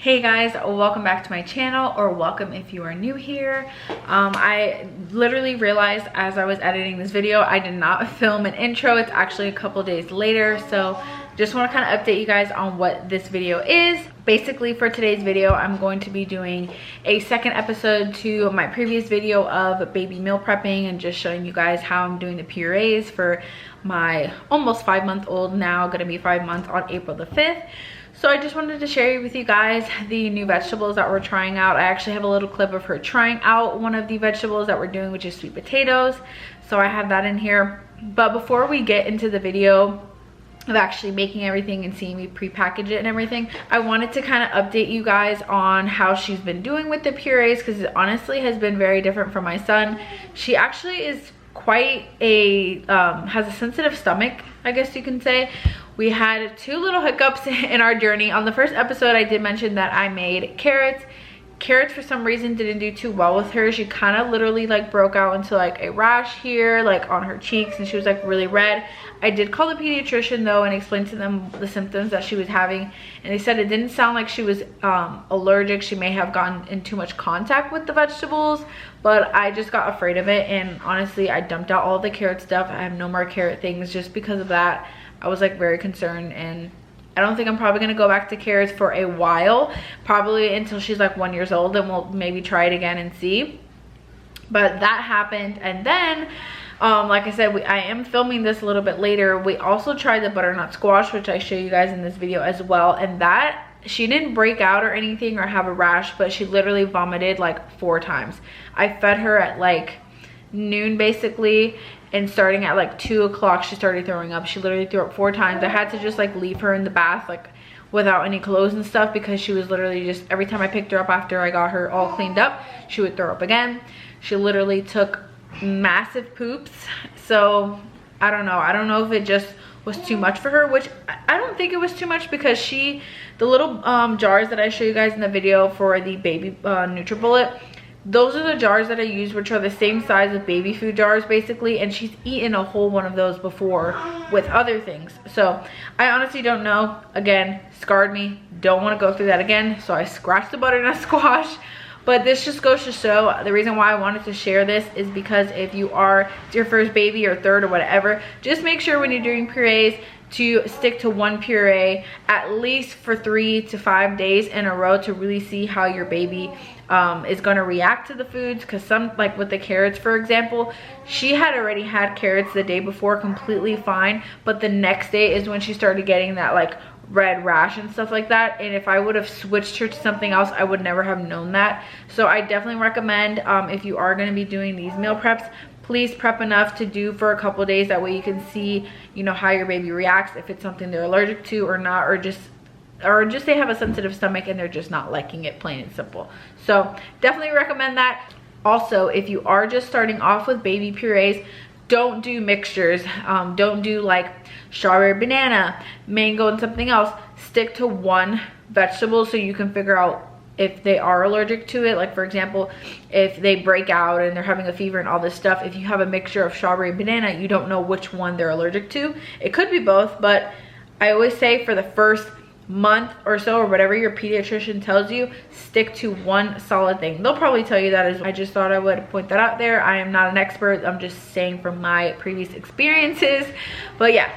Hey guys, welcome back to my channel, or welcome if you are new here. I literally realized as I was editing this video I did not film an intro. It's actually a couple days later, so just want to kind of update you guys on what this video is. Basically, for today's video I'm going to be doing a second episode to my previous video of baby meal prepping and just showing you guys how I'm doing the purees for my almost 5-month-old, now gonna be 5 months on April the 5th. So I just wanted to share with you guys the new vegetables that we're trying out. I actually have a little clip of her trying out one of the vegetables that we're doing, which is sweet potatoes. So I have that in here. But before we get into the video of actually making everything and seeing me pre-package it and everything, I wanted to kind of update you guys on how she's been doing with the purees, because it honestly has been very different from my son. She actually is quite a has a sensitive stomach, I guess you can say. We had 2 little hiccups in our journey. On the first episode I did mention that I made carrots. Carrots for some reason didn't do too well with her. She kind of literally like broke out into like a rash here, like on her cheeks, and she was like really red. I did call the pediatrician though and explain to them the symptoms that she was having, and they said it didn't sound like she was allergic. She may have gotten in too much contact with the vegetables, but I just got afraid of it, and honestly I dumped out all the carrot stuff. I have no more carrot things just because of that. I was like very concerned, and I don't think I'm probably gonna go back to carrots for a while, probably until she's like 1 year old, and we'll maybe try it again and see. But that happened, and then like I said, I am filming this a little bit later. We also tried the butternut squash, which I show you guys in this video as well, and that she didn't break out or anything or have a rash, but she literally vomited like 4 times. I fed her at like noon basically, and starting at like 2 o'clock she started throwing up. She literally threw up 4 times. I had to just like leave her in the bath like without any clothes and stuff, because she was literally just, every time I picked her up after I got her all cleaned up, she would throw up again. She literally took massive poops. So I don't know if it just was too much for her, which I don't think it was too much, because the little jars that I show you guys in the video for the baby NutriBullet, those are the jars that I use, which are the same size of baby food jars basically, and she's eaten a whole one of those before with other things. So I honestly don't know. Again, scarred me, don't want to go through that again, so I scratched the butternut squash. But this just goes to show, the reason why I wanted to share this is because if it's your first baby or third or whatever, just make sure when you're doing purees to stick to one puree at least for 3 to 5 days in a row to really see how your baby is going to react to the foods. Because some, like with the carrots for example, she had already had carrots the day before completely fine, but the next day is when she started getting that like red rash and stuff like that, and if I would have switched her to something else I would never have known that. So I definitely recommend, if you are going to be doing these meal preps, please prep enough to do for a couple days. That way you can see, you know, how your baby reacts, if it's something they're allergic to or not, or just they have a sensitive stomach and they're just not liking it, plain and simple. So definitely recommend that. Also, if you are just starting off with baby purees, don't do mixtures. Don't do like strawberry, banana, mango, and something else. Stick to one vegetable so you can figure out if they are allergic to it. Like for example, if they break out and they're having a fever and all this stuff, if you have a mixture of strawberry and banana, you don't know which one they're allergic to. It could be both, but I always say for the first month or so, or whatever your pediatrician tells you, stick to one solid thing. They'll probably tell you that as well. I just thought I would point that out there. I am not an expert, I'm just saying from my previous experiences. But yeah,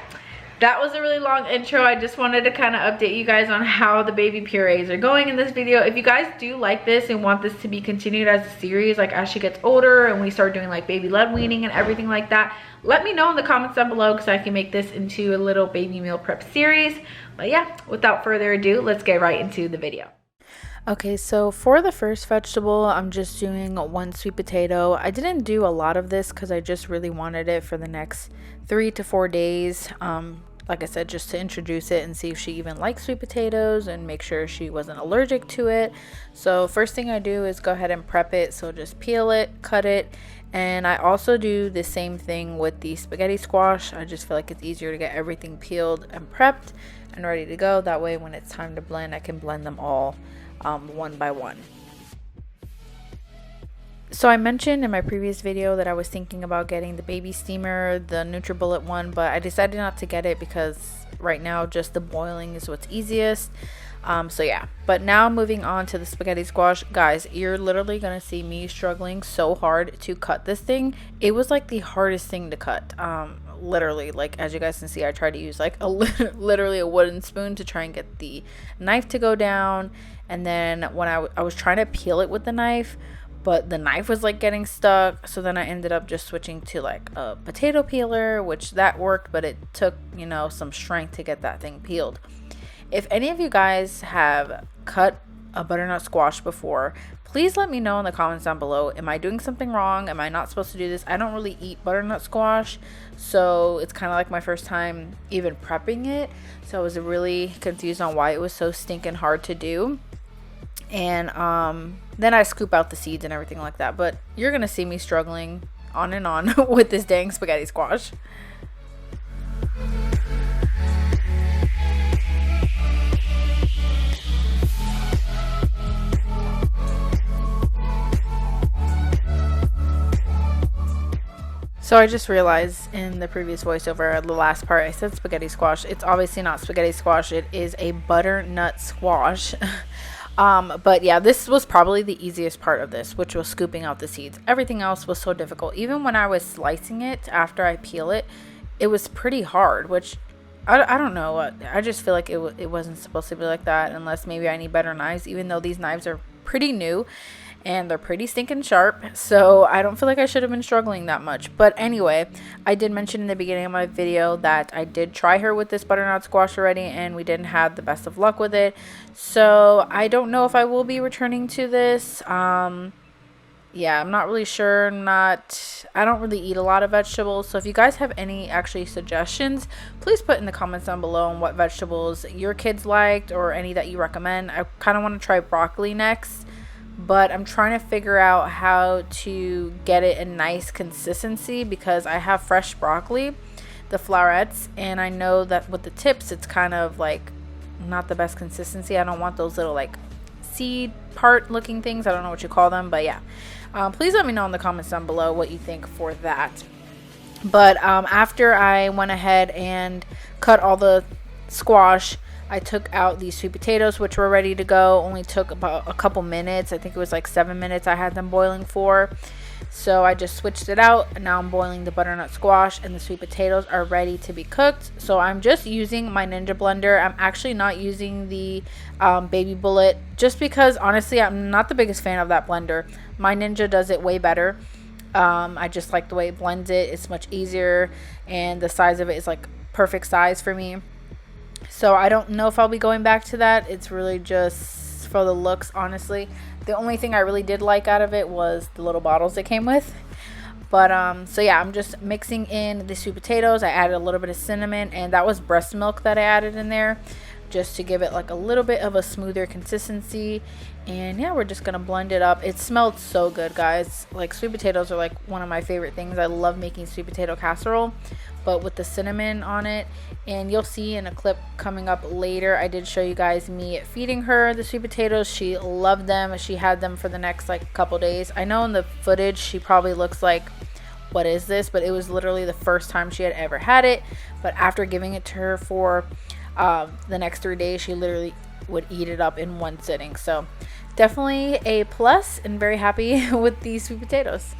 that was a really long intro. I just wanted to kind of update you guys on how the baby purees are going in this video. If you guys do like this and want this to be continued as a series, like as she gets older and we start doing like baby led weaning and everything like that, let me know in the comments down below, because I can make this into a little baby meal prep series. But yeah, without further ado, let's get right into the video. Okay, so for the first vegetable, I'm just doing 1 sweet potato. I didn't do a lot of this because I just really wanted it for the next 3 to 4 days. Like I said, just to introduce it and see if she even likes sweet potatoes and make sure she wasn't allergic to it. So first thing I do is go ahead and prep it. So just peel it, cut it, and I also do the same thing with the spaghetti squash. I just feel like it's easier to get everything peeled and prepped and ready to go. That way when it's time to blend, I can blend them all one by one. So I mentioned in my previous video that I was thinking about getting the baby steamer, the NutriBullet one, but I decided not to get it because right now just the boiling is what's easiest. So yeah, but now moving on to the spaghetti squash. Guys, you're literally gonna see me struggling so hard to cut this thing. It was like the hardest thing to cut. Literally, like, as you guys can see, I tried to use like literally a wooden spoon to try and get the knife to go down, and then when I was trying to peel it with the knife, but the knife was like getting stuck, so then I ended up just switching to like a potato peeler, which that worked, but it took, you know, some strength to get that thing peeled. If any of you guys have cut a butternut squash before, please let me know in the comments down below. Am I doing something wrong? Am I not supposed to do this? I don't really eat butternut squash, so it's kind of like my first time even prepping it. So I was really confused on why it was so stinking hard to do. And then I scoop out the seeds and everything like that. But you're going to see me struggling on and on with this dang spaghetti squash. So I just realized in the previous voiceover, the last part, I said spaghetti squash. It's obviously not spaghetti squash. It is a butternut squash. But yeah, this was probably the easiest part of this, which was scooping out the seeds. Everything else was so difficult. Even when I was slicing it after I peel it, it was pretty hard, which I don't know. I just feel like it wasn't supposed to be like that, unless maybe I need better knives, even though these knives are pretty new and they're pretty stinking sharp. So I don't feel like I should have been struggling that much. But anyway, I did mention in the beginning of my video that I did try her with this butternut squash already, and we didn't have the best of luck with it. So I don't know if I will be returning to this. Yeah, I'm not really sure. I don't really eat a lot of vegetables. So if you guys have any actually suggestions, please put in the comments down below on what vegetables your kids liked or any that you recommend. I kind of want to try broccoli next, but I'm trying to figure out how to get it a nice consistency because I have fresh broccoli, the florets, and I know that with the tips, it's kind of like not the best consistency. I don't want those little like seed part looking things. I don't know what you call them, but yeah. Please let me know in the comments down below what you think for that. But after I went ahead and cut all the squash, I took out these sweet potatoes, which were ready to go. Only took about a couple minutes. I think it was like 7 minutes I had them boiling for. So I just switched it out, and now I'm boiling the butternut squash, and the sweet potatoes are ready to be cooked. So I'm just using my Ninja blender. I'm actually not using the Baby Bullet, just because honestly I'm not the biggest fan of that blender. My Ninja does it way better. I just like the way it blends it. It's much easier, and the size of it is like perfect size for me. So I don't know if I'll be going back to that. It's really just for the looks, honestly. The only thing I really did like out of it was the little bottles it came with. But so yeah, I'm just mixing in the sweet potatoes. I added a little bit of cinnamon, and that was breast milk that I added in there just to give it like a little bit of a smoother consistency. And yeah, we're just gonna blend it up. It smelled so good, guys. Like, sweet potatoes are like one of my favorite things. I love making sweet potato casserole, but with the cinnamon on it. And you'll see in a clip coming up later, I did show you guys me feeding her the sweet potatoes. She loved them. She had them for the next like couple days. I know in the footage she probably looks like, what is this? But it was literally the first time she had ever had it. But after giving it to her for the next 3 days, she literally would eat it up in one sitting. So definitely a plus, and very happy with these sweet potatoes.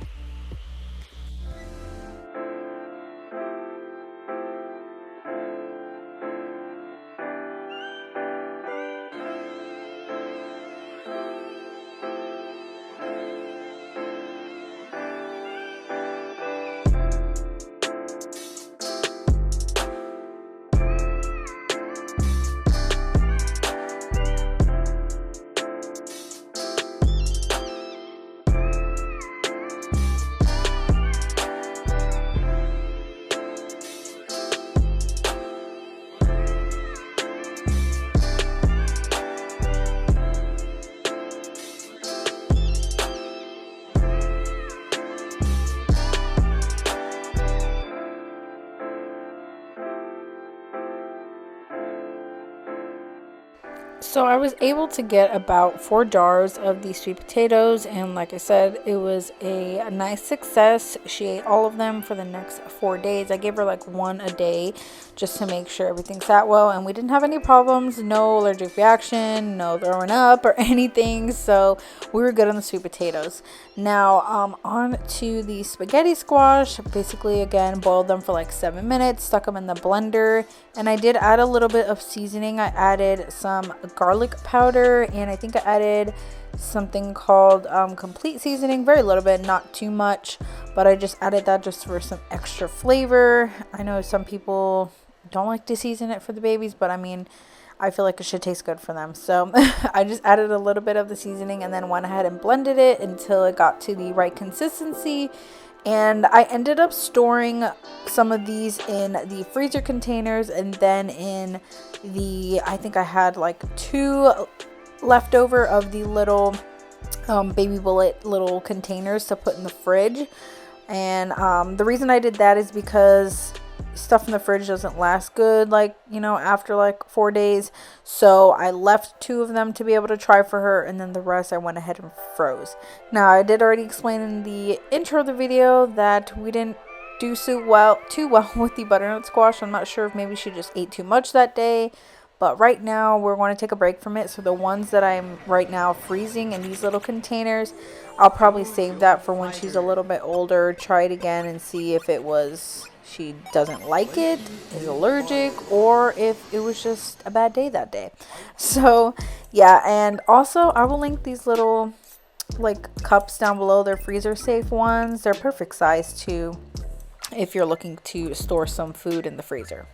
So I was able to get about 4 jars of these sweet potatoes, and like I said, it was a nice success. She ate all of them for the next 4 days. I gave her like one a day just to make sure everything sat well, and we didn't have any problems, no allergic reaction, no throwing up or anything, so we were good on the sweet potatoes. Now on to the spaghetti squash. Basically, again, boiled them for like 7 minutes, stuck them in the blender, and I did add a little bit of seasoning. I added some garlic powder, and I think I added something called complete seasoning, very little bit, not too much, but I just added that just for some extra flavor. I know some people don't like to season it for the babies, but I mean, I feel like it should taste good for them, so I just added a little bit of the seasoning and then went ahead and blended it until it got to the right consistency. And I ended up storing some of these in the freezer containers, and then in the, I think I had like 2 leftover of the little baby bullet little containers to put in the fridge. And the reason I did that is because stuff in the fridge doesn't last good, like, you know, after like 4 days. So I left 2 of them to be able to try for her, and then the rest I went ahead and froze. Now, I did already explain in the intro of the video that we didn't do too well with the butternut squash. I'm not sure if maybe she just ate too much that day, but right now we're going to take a break from it. So the ones that I'm right now freezing in these little containers, I'll probably save that for when she's a little bit older, try it again and see if it was she doesn't like it, is allergic, or if it was just a bad day that day. So yeah, and also I will link these little like cups down below. They're freezer safe ones. They're perfect size too if you're looking to store some food in the freezer.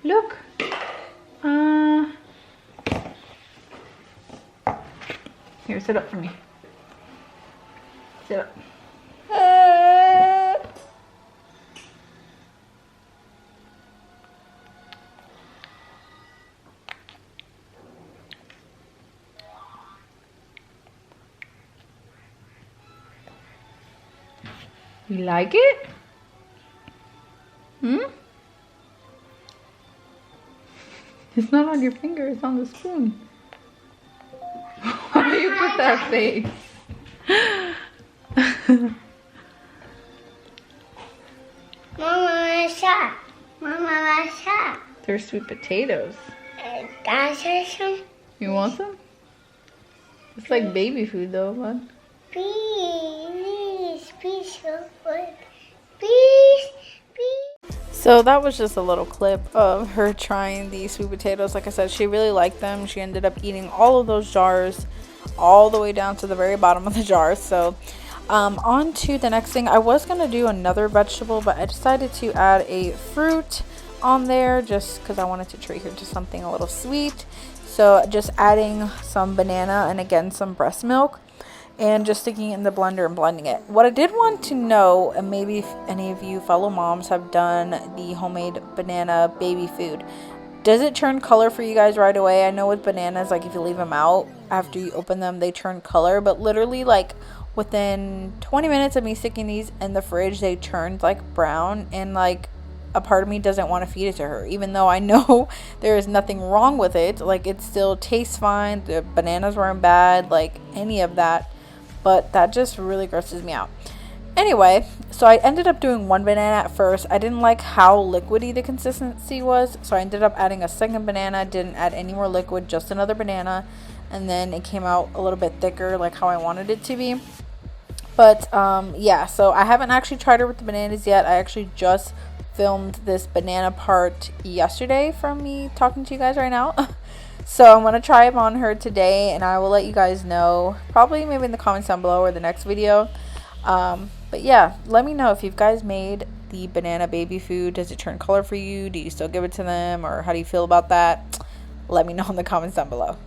Look. Here, sit up for me. Sit up. You like it? It's not on your finger, it's on the spoon. Why do you put that face? Mama, shot. Mama, shot. They're sweet potatoes. That's some. You want some? It's like baby food though, bud. Please, so good. Please. So that was just a little clip of her trying the sweet potatoes. Like I said, she really liked them. She ended up eating all of those jars all the way down to the very bottom of the jar. So on to the next thing. I was going to do another vegetable, but I decided to add a fruit on there just because I wanted to treat her to something a little sweet. So just adding some banana and again some breast milk, and just sticking it in the blender and blending it. What I did want to know, and maybe if any of you fellow moms have done the homemade banana baby food, does it turn color for you guys right away? I know with bananas, like if you leave them out after you open them, they turn color, but literally like within 20 minutes of me sticking these in the fridge, they turned like brown, and like a part of me doesn't want to feed it to her, even though I know there is nothing wrong with it. Like it still tastes fine, the bananas weren't bad, like any of that, but that just really grosses me out. Anyway, so I ended up doing 1 banana at first. I didn't like how liquidy the consistency was, so I ended up adding a second banana. Didn't add any more liquid, just another banana, and then it came out a little bit thicker, like how I wanted it to be. But yeah, so I haven't actually tried her with the bananas yet. I actually just filmed this banana part yesterday from me talking to you guys right now. So I'm going to try them on her today, and I will let you guys know, probably maybe in the comments down below or the next video. But yeah, let me know if you guys made the banana baby food. Does it turn color for you? Do you still give it to them, or how do you feel about that? Let me know in the comments down below.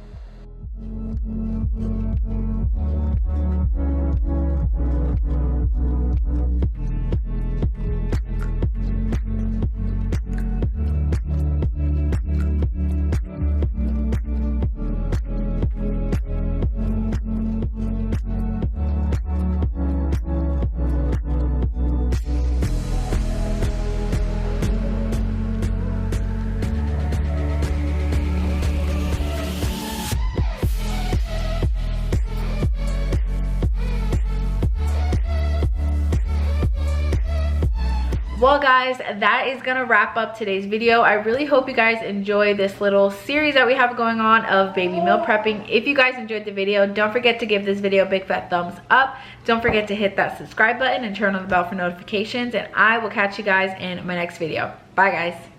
Well guys, that is gonna wrap up today's video. I really hope you guys enjoy this little series that we have going on of baby meal prepping. If you guys enjoyed the video, don't forget to give this video a big fat thumbs up. Don't forget to hit that subscribe button and turn on the bell for notifications, and I will catch you guys in my next video. Bye guys.